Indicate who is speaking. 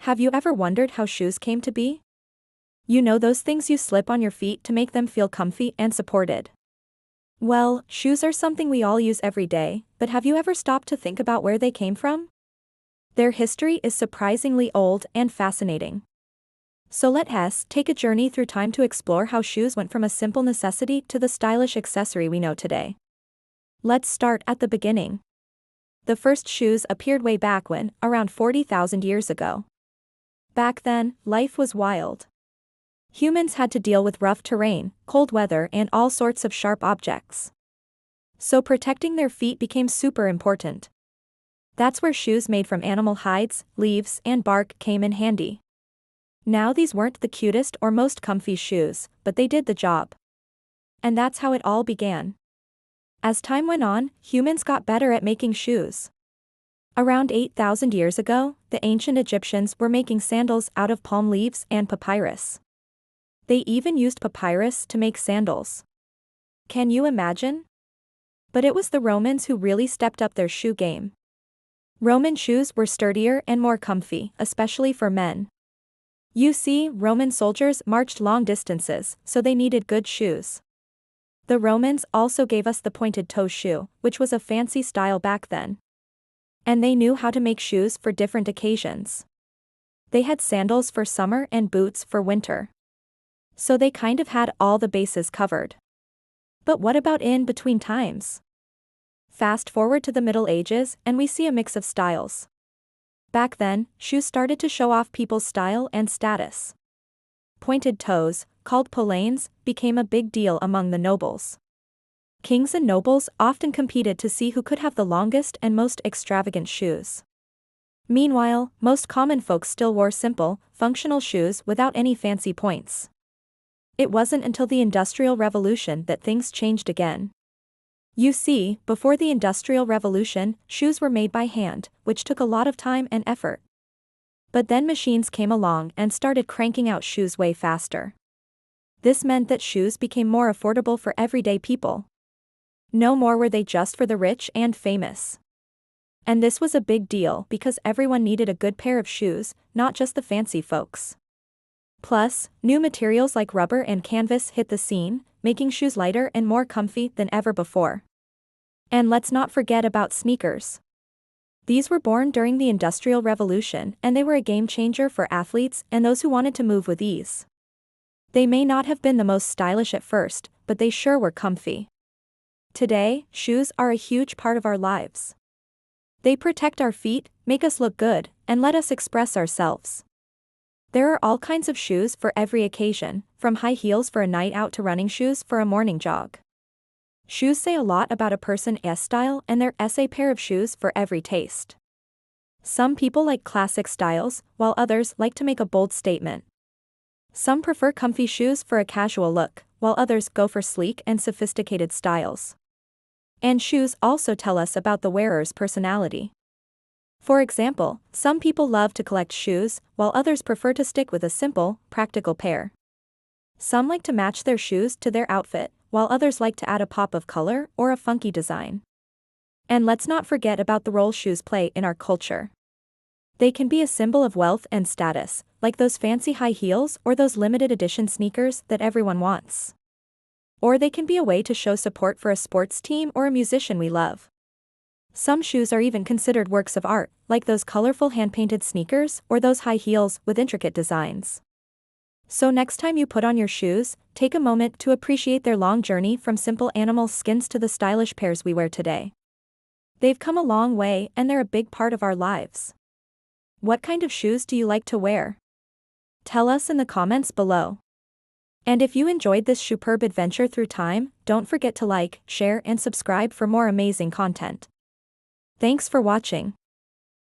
Speaker 1: Have you ever wondered how shoes came to be? You know those things you slip on your feet to make them feel comfy and supported. Well, shoes are something we all use every day, but have you ever stopped to think about where they came from? Their history is surprisingly old and fascinating. So let us take a journey through time to explore how shoes went from a simple necessity to the stylish accessory we know today. Let's start at the beginning. The first shoes appeared way back when, around 40,000 years ago. Back then, life was wild. Humans had to deal with rough terrain, cold weather, and all sorts of sharp objects. So protecting their feet became super important. That's where shoes made from animal hides, leaves, and bark came in handy. Now these weren't the cutest or most comfy shoes, but they did the job. And that's how it all began. As time went on, humans got better at making shoes. Around 8,000 years ago, the ancient Egyptians were making sandals out of palm leaves and papyrus. They even used papyrus to make sandals. Can you imagine? But it was the Romans who really stepped up their shoe game. Roman shoes were sturdier and more comfy, especially for men. You see, Roman soldiers marched long distances, so they needed good shoes. The Romans also gave us the pointed toe shoe, which was a fancy style back then. And they knew how to make shoes for different occasions. They had sandals for summer and boots for winter. So they kind of had all the bases covered. But what about in between times? Fast forward to the Middle Ages and we see a mix of styles. Back then, shoes started to show off people's style and status. Pointed toes, called polanes, became a big deal among the nobles. Kings and nobles often competed to see who could have the longest and most extravagant shoes. Meanwhile, most common folks still wore simple, functional shoes without any fancy points. It wasn't until the Industrial Revolution that things changed again. You see, before the Industrial Revolution, shoes were made by hand, which took a lot of time and effort. But then machines came along and started cranking out shoes way faster. This meant that shoes became more affordable for everyday people. No more were they just for the rich and famous. And this was a big deal because everyone needed a good pair of shoes, not just the fancy folks. Plus, new materials like rubber and canvas hit the scene, making shoes lighter and more comfy than ever before. And let's not forget about sneakers. These were born during the Industrial Revolution and they were a game changer for athletes and those who wanted to move with ease. They may not have been the most stylish at first, but they sure were comfy. Today, shoes are a huge part of our lives. They protect our feet, make us look good, and let us express ourselves. There are all kinds of shoes for every occasion, from high heels for a night out to running shoes for a morning jog. Shoes say a lot about a person's style and there's a pair of shoes for every taste. Some people like classic styles, while others like to make a bold statement. Some prefer comfy shoes for a casual look, while others go for sleek and sophisticated styles. And shoes also tell us about the wearer's personality. For example, some people love to collect shoes, while others prefer to stick with a simple, practical pair. Some like to match their shoes to their outfit, while others like to add a pop of color or a funky design. And let's not forget about the role shoes play in our culture. They can be a symbol of wealth and status, like those fancy high heels or those limited edition sneakers that everyone wants. Or they can be a way to show support for a sports team or a musician we love. Some shoes are even considered works of art, like those colorful hand-painted sneakers or those high heels with intricate designs. So next time you put on your shoes, take a moment to appreciate their long journey from simple animal skins to the stylish pairs we wear today. They've come a long way and they're a big part of our lives. What kind of shoes do you like to wear? Tell us in the comments below. And if you enjoyed this superb adventure through time, don't forget to like, share, and subscribe for more amazing content. Thanks for watching.